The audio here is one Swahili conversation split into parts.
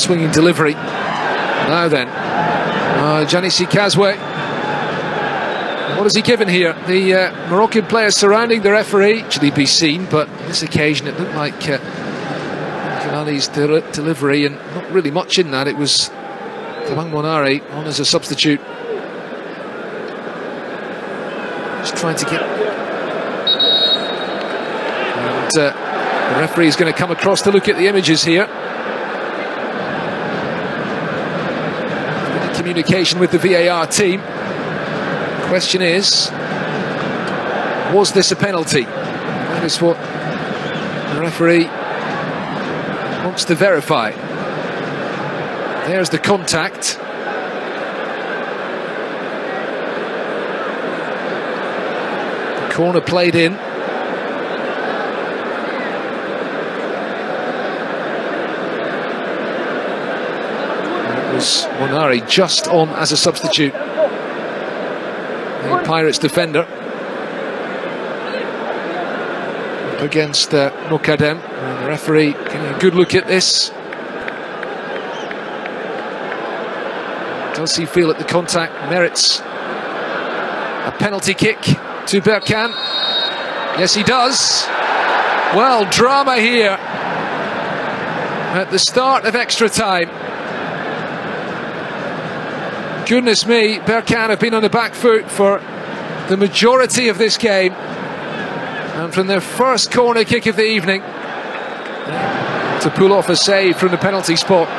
swinging delivery. Now then, Janisi Kazwe. What has he given here? The Moroccan players surrounding the referee. Should he be seen? But on this occasion, it looked like Ali's delivery, and not really much in that. It was Tamang Monari on as a substitute. Just trying to get... And the referee is going to come across to look at the images here. Communication with the VAR team. Question is, was this a penalty? That is what the referee wants to verify. There's the contact. The corner played in. It was Monari just on as a substitute. The Pirates defender up against Mokadem. And the referee getting a good look at this. Does he feel that the contact merits a penalty kick to Berkane? Yes, he does. Well, drama here at the start of extra time. Goodness me, Berkane have been on the back foot for the majority of this game. And from their first corner kick of the evening to pull off a save from the penalty spot.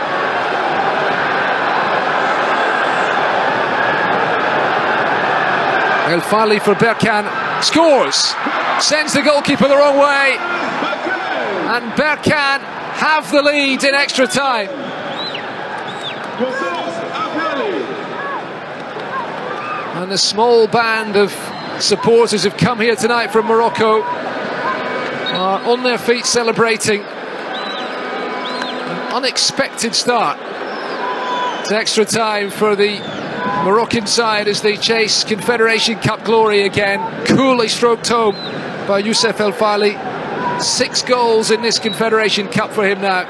El Fali for Berkane scores, sends the goalkeeper the wrong way, and Berkane have the lead in extra time. And a small band of supporters have come here tonight from Morocco, are on their feet celebrating an unexpected start to extra time for the Moroccan side as they chase Confederation Cup glory again. Coolly stroked home by Youssef El Fali. 6 goals in this Confederation Cup for him now.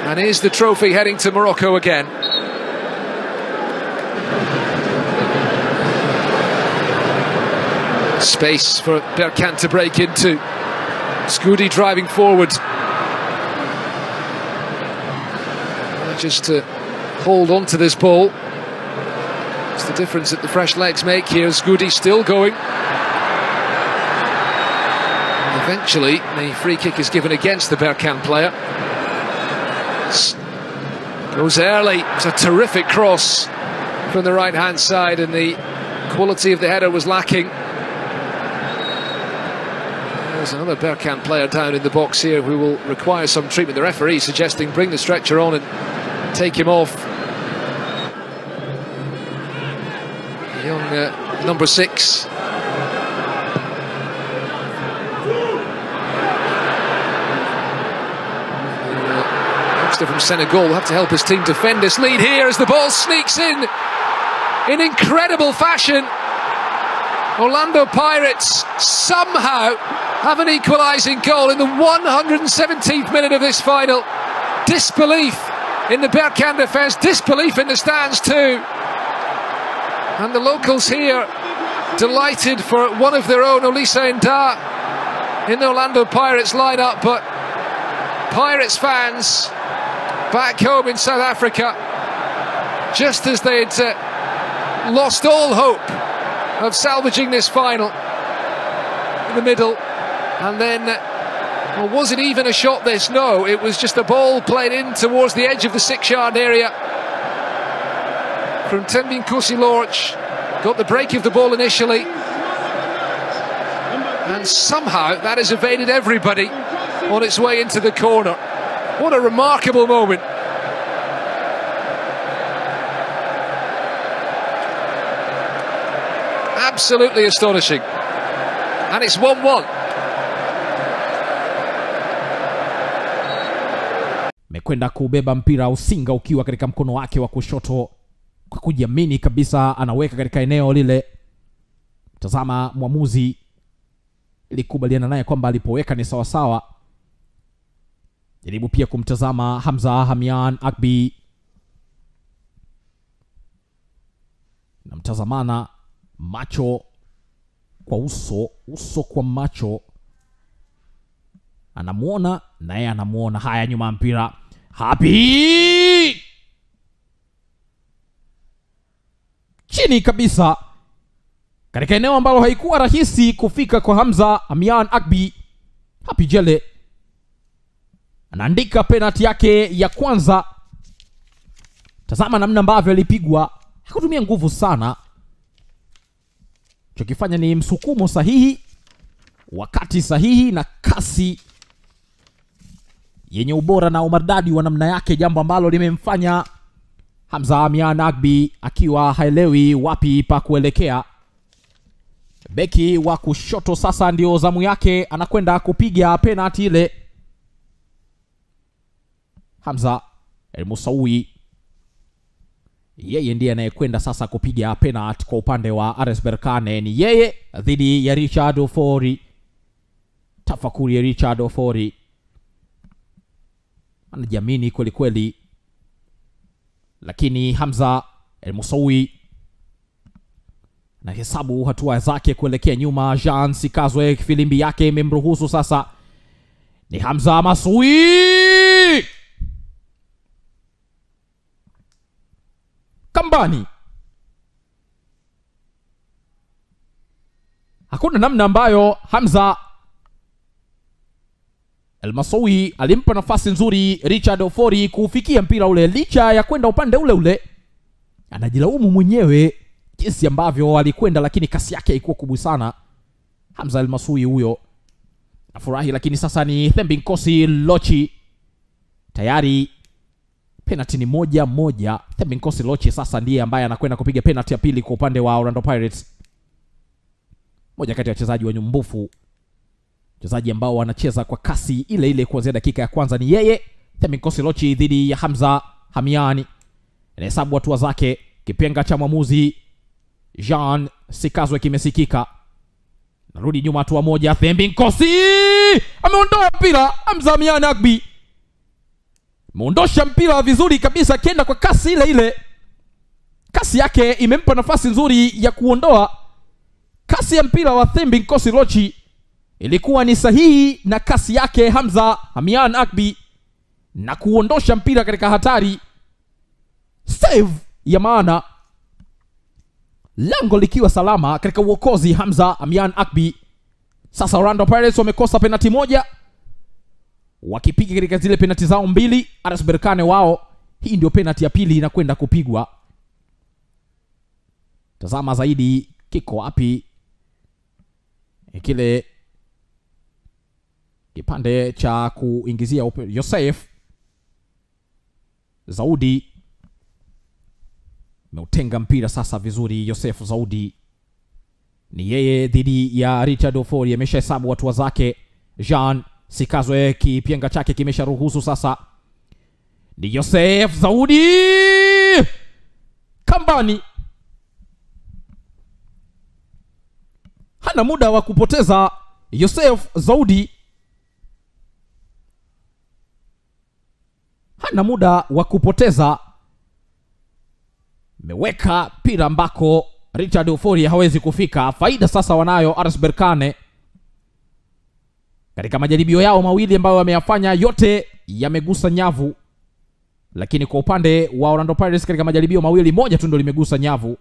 And here's the trophy heading to Morocco again. Space for Berkane to break into. Scoudi driving forward. Just to hold on to this ball. It's the difference that the fresh legs make here. Scoudi still going. And eventually, the free kick is given against the Berkane player. Goes early. It's a terrific cross from the right-hand side, and the quality of the header was lacking. There's another Berkane player down in the box here who will require some treatment. The referee suggesting bring the stretcher on and take him off. Young number 6. From Senegal will have to help his team defend this lead here as the ball sneaks in incredible fashion. Orlando Pirates somehow have an equalising goal in the 117th minute of this final. Disbelief in the Berkane defence, disbelief in the stands too. And the locals here delighted for one of their own, Olisa Nda, in the Orlando Pirates lineup, but Pirates fans back home in South Africa, just as they'd lost all hope of salvaging this final in the middle. And then, well, was it even a shot this? No, it was just a ball played in towards the edge of the 6-yard area from Tembin Kosi-Lorch. Got the break of the ball initially, and somehow that has evaded everybody on its way into the corner. What a remarkable moment. Absolutely astonishing. And it's 1-1. Mekwenda kubeba mpira usinga ukiwa katika mkono wake wa kushoto kwa kujiamini kabisa, anaweka katika eneo lile Tazama mwamuzi ilikubaliana naye kwamba alipoweka ni sawa sawa. Jaribu pia kumtazama Hamza Hamian Akbi. Na mtazamana macho kwa uso kwa macho. Anamuona na yeye anamuona. Haya, nyuma mpira. Happy! Chini kabisa. Katika eneo ambalo haikuwa rahisi kufika kwa Hamza Hamian Akbi. Happy Jele anaandika penalty yake ya kwanza. Tazama namna ambavyo alipigwa. Hakutumia nguvu sana. Chokifanya ni msukumo sahihi, wakati sahihi na kasi yenye ubora na umaridadi wa namna yake, jambo ambalo limemfanya Hamza Hamian Akbi akiwa haelewi wapi pa kuelekea. Beki wa kushoto sasa ndio zamu yake, anakwenda kupiga penalty ile. Hamza El-Musawi, yeye ndiye anayekwenda sasa kupiga penalty kwa upande wa RS Berkane. Ni yeye dhidi ya Richard Ofori. Tafakuri ya Richard Ofori, anajiamini kweli kweli, lakini Hamza El-Musawi na hesabu hatua zake kuelekea nyuma. Jean Sikazwe, filimbi yake imemruhusu sasa. Ni Hamza Masui kambani. Hakuna namna ambayo Hamza El-Masawi alimpa nafasi nzuri Richard Ofori kufikia mpira ule, licha ya kwenda upande ule ule. Anajilaumu mwenyewe jinsi ambavyo alikwenda, lakini kasi yake haikuwa kubwa sana. Hamza El-Masawi huyo afurahi, lakini sasa ni Thembinkosi Lochi. Tayari penalty ni 1-1. Thembinkosi Lochi sasa ndiye ambaye anakwenda kupiga penalty ya pili kwa upande wa Orlando Pirates. Moja kati ya wachezaji wa nyumbufu, wachezaji ambao wanacheza kwa kasi ile ile kuanzia dakika ya kwanza ni yeye Thembinkosi Lochi dhidi ya Hamza Hamiani. Anahesabu hatua zake, kipenga cha mwamuzi Jean Sikazwe kimesikika. Narudi nyuma hatua moja. Thembinkosi ameondoa mpira. Hamza Hamiani Akbi ameondosha mpira vizuri kabisa, kenda kwa kasi ile ile. Kasi yake imempa nafasi nzuri ya kuondoa. Kasi ya mpira wa Thembinkosi Lochi ilikuwa ni sahihi na kasi yake Hamza Hamiani Akbi, na kuondosha mpira katika hatari. Save ya maana, lango likiwa salama katika uokozi Hamza Hamiani Akbi. Sasa Orlando Pirates wamekosa penalty moja, wakipiga katika zile penalty zao mbili. RS Berkane wao, hii ndio penalty ya pili inakwenda kupigwa. Tazama zaidi kiko wapi kile kipande cha kuingizia Yosef Zaudi. Meutenga mpira sasa vizuri. Yosef Zaudi ni yeye dhidi ya Richard Ofori. Amesha hesabu hatua zake. Jean Sikazwe, kipenga chake kimesha ruhusu sasa. Ni Yosef Zaudi kambani. Hana muda wa kupoteza Yosef Zaudi. Hana muda wa kupoteza. Meweka pira ambako Richard Ofori hawezi kufika. Faida sasa wanayo RS Berkane katika majaribio yao mawili ambayo wameyafanya, yote yamegusa nyavu. Lakini kwa upande wa Orlando Pirates katika majaribio mawili, moja tu ndio limegusa nyavu.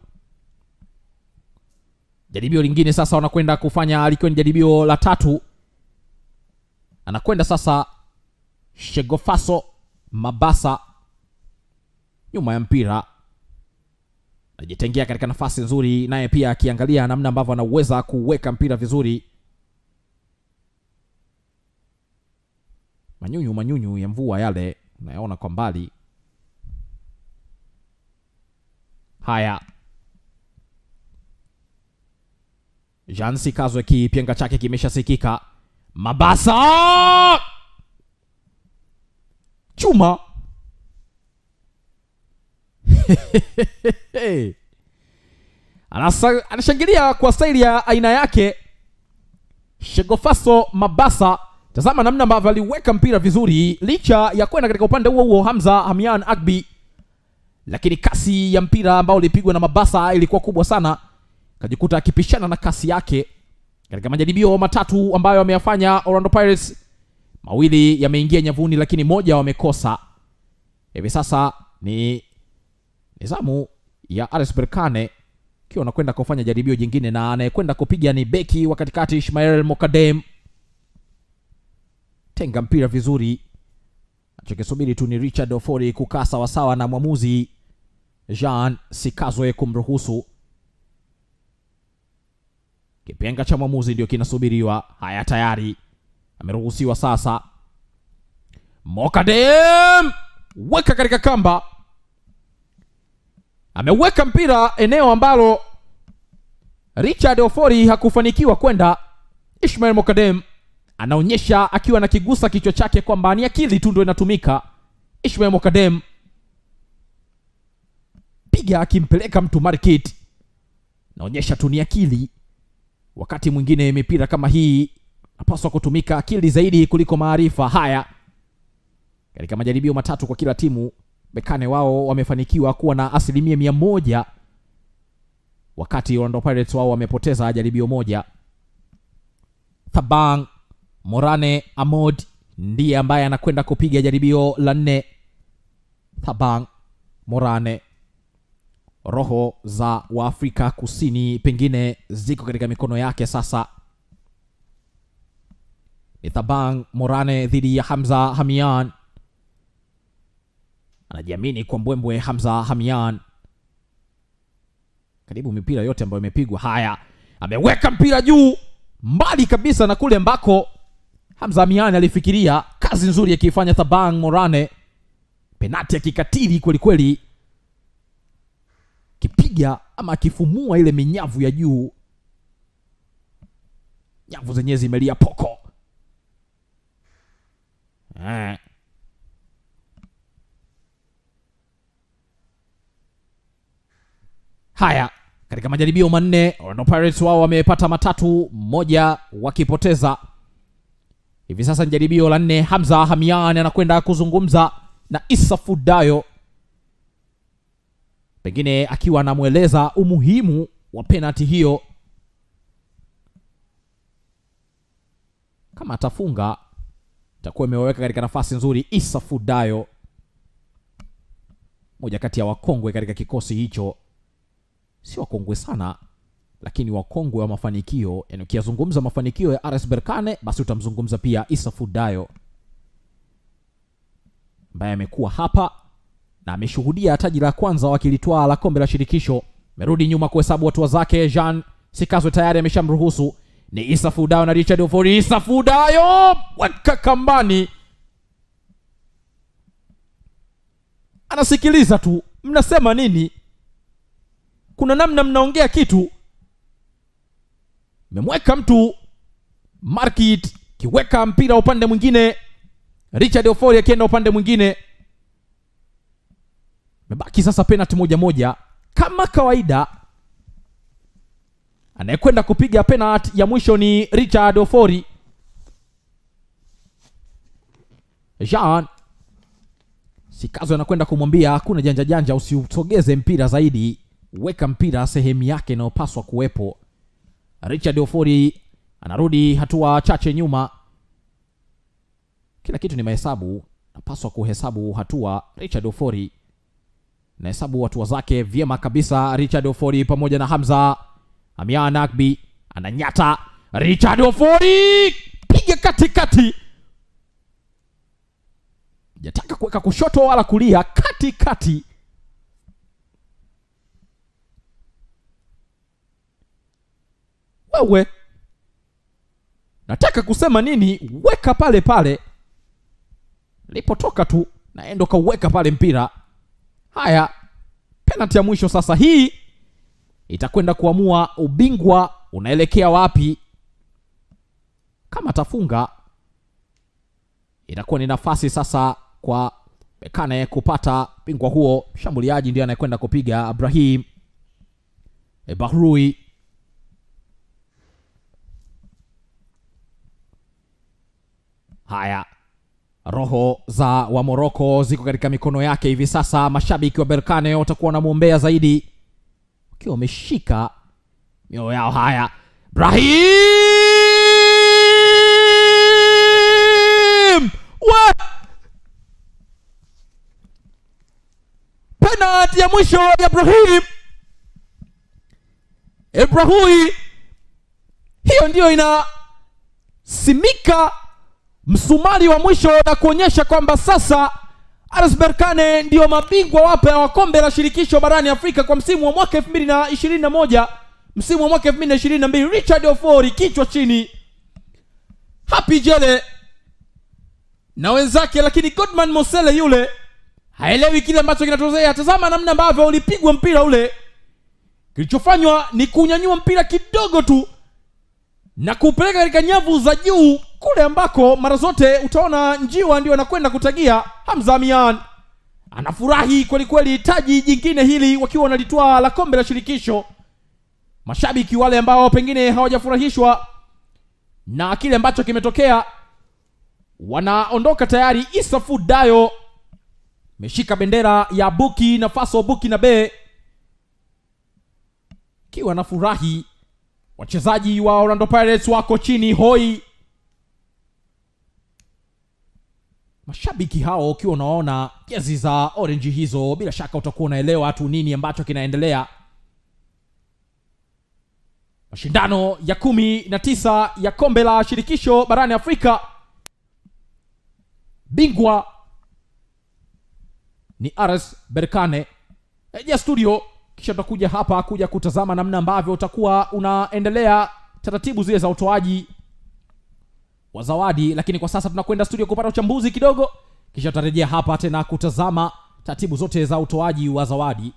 Jaribio lingine sasa wanakwenda kufanya, alikuwa ni jaribio la tatu. Anakwenda sasa Shegofaso Mabasa nyuma ya mpira, anajitengea katika nafasi nzuri, naye pia akiangalia namna ambavyo anaweza kuweka mpira vizuri. Manyunyu ya mvua yale nayaona kwa mbali. Haya, Jean Sikazwe, kipenga chake kimeshasikika. Mabasa chuma. Anashangilia kwa staili ya aina yake. Shegofaso Mabasa, tazama namna ambavyo aliweka mpira vizuri licha ya kwenda katika upande huo Hamza Hamian Agbi, lakini kasi ya mpira ambao ulipigwa na Mabasa ilikuwa kubwa sana, kajikuta akipishana na kasi yake katika majaribio matatu ambayo wameyafanya Orlando Pirates. Mawili yameingia nyavuni lakini moja wamekosa. Hivi sasa ni nizamu ya RS Berkane kiwa anakwenda kufanya jaribio jingine, na anayekwenda kupiga ni beki wa katikati Ismail Mokadem. Tenga mpira vizuri, achokisubiri tu ni Richard Ofori kukaa sawasawa na mwamuzi Jean Sikazwe kumruhusu. Kipenga cha mwamuzi ndio kinasubiriwa. Haya, tayari ameruhusiwa sasa. Mokadem weka katika kamba, ameweka mpira eneo ambalo Richard Ofori hakufanikiwa kwenda. Ismail Mokadem anaonyesha akiwa na kigusa kichwa chake kwamba ni akili tu ndio inatumika. Ismail Mokadem piga akimpeleka mtu market, naonyesha tu ni akili. Wakati mwingine mipira kama hii napaswa kutumika akili zaidi kuliko maarifa. Haya, katika majaribio matatu kwa kila timu, Berkane wao wamefanikiwa kuwa na 100%, wakati Orlando Pirates wao wamepoteza jaribio moja. Thabang Morane Amod ndiye ambaye anakwenda kupiga jaribio la 4. Thabang Morane, roho za Waafrika Kusini pengine ziko katika mikono yake sasa. Ni Thabang Morane dhidi ya Hamza Hamian. Anajiamini kwa mbwembwe Hamza Hamian. Karibu mipira yote ambayo imepigwa. Haya, ameweka mpira juu mbali kabisa na kule ambako Hamza Hamian alifikiria. Kazi nzuri akifanya Thabang Morane. Penalty ya kikatili kweli kweli, kipiga ama kifumua ile minyavu ya juu, nyavu zenyewe zimelia poko. Haya, katika majaribio manne Orlando Pirates wao wamepata matatu, moja wakipoteza. Hivi sasa ni jaribio la 4. Hamza Hamian anakwenda kuzungumza na Issa Fudayo, pengine akiwa anamueleza umuhimu wa penalty hiyo. Kama atafunga itakuwa imeweka katika nafasi nzuri Issa Fudayo, moja kati ya wakongwe katika kikosi hicho. Si wakongwe sana, lakini wakongwe wa mafanikio. Yani ukizungumza mafanikio ya RS Berkane, basi utamzungumza pia Issa Fudayo, ambaye amekuwa hapa na ameshuhudia taji la kwanza wakilitoa la kombe la shirikisho. Merudi nyuma kuhesabu watu zake. Jean Sikazwe tayari ameshamruhusu. Ni Issa Fudayo na Richard Ofori. Issa Fudayo weka kambani, anasikiliza tu. Mnasema nini? Kuna namna mnaongea kitu. Memweka mtu market, kiweka mpira upande mwingine. Richard Ofori akienda upande mwingine. Mebaki sasa penalty moja. Kama kawaida, anayekwenda kupiga penalty ya mwisho ni Richard Ofori. Jean Sikazwe anakwenda kumwambia hakuna janja, usiusogeze mpira zaidi, weka mpira sehemu yake inayopaswa kuwepo. Richard Ofori anarudi hatua chache nyuma. Kila kitu ni mahesabu, napaswa kuhesabu hatua. Richard Ofori na hesabu hatua zake vyema kabisa. Richard Ofori pamoja na Hamza Hamian Agbi ananyata. Richard Ofori piga katikati, hajataka kuweka kushoto wala kulia, katikati. Wewe nataka kusema nini? Weka pale pale lipotoka tu, naenda kaweka pale mpira. Haya, penalty ya mwisho sasa. Hii itakwenda kuamua ubingwa unaelekea wapi. Kama atafunga, itakuwa ni nafasi sasa kwa Berkane kupata bingwa huo. Mshambuliaji ndiye anayekwenda kupiga Ibrahim Bahrui. Haya, roho za wa Morocco ziko katika mikono yake hivi sasa. Mashabiki wa Berkane watakuwa wanamuombea zaidi wakiwa wameshika mioyo yao. Haya, Brahim! Penalty ya mwisho ya Brahim. Brahim, hiyo ndio inasimika msumari wa mwisho na kuonyesha kwamba sasa RS Berkane ndio mabingwa wapya wa kombe la shirikisho barani Afrika kwa msimu wa mwaka 2021, msimu wa mwaka 2022. Richard Ofori kichwa chini, Happy Jele na wenzake, lakini Godman Mosele yule haelewi kile ambacho kinatokea. Tazama namna ambavyo ulipigwa mpira ule. Kilichofanywa ni kunyanyua mpira kidogo tu na kupeleka katika nyavu za juu kule ambako mara zote utaona njiwa ndio anakwenda kutagia. Hamza Mian anafurahi kweli kweli, taji jingine hili wakiwa wanalitwaa la kombe la shirikisho. Mashabiki wale ambao pengine hawajafurahishwa na kile ambacho kimetokea wanaondoka tayari. Isafu Dayo meshika bendera ya Burkina Faso, Burkina Be, kiwa na furahi. Wachezaji wa Orlando Pirates wako chini hoi. Mashabiki hao ukiwa unaona jezi za orange hizo, bila shaka utakuwa unaelewa tu nini ambacho kinaendelea. Mashindano ya 19 ya kombe la shirikisho barani Afrika. Bingwa ni RS Berkane. Eja studio, kisha tutakuja hapa kuja kutazama namna ambavyo utakuwa unaendelea taratibu zile za utoaji wa zawadi. Lakini kwa sasa tunakwenda studio kupata uchambuzi kidogo, kisha tutarejea hapa tena kutazama taratibu zote za utoaji wa zawadi.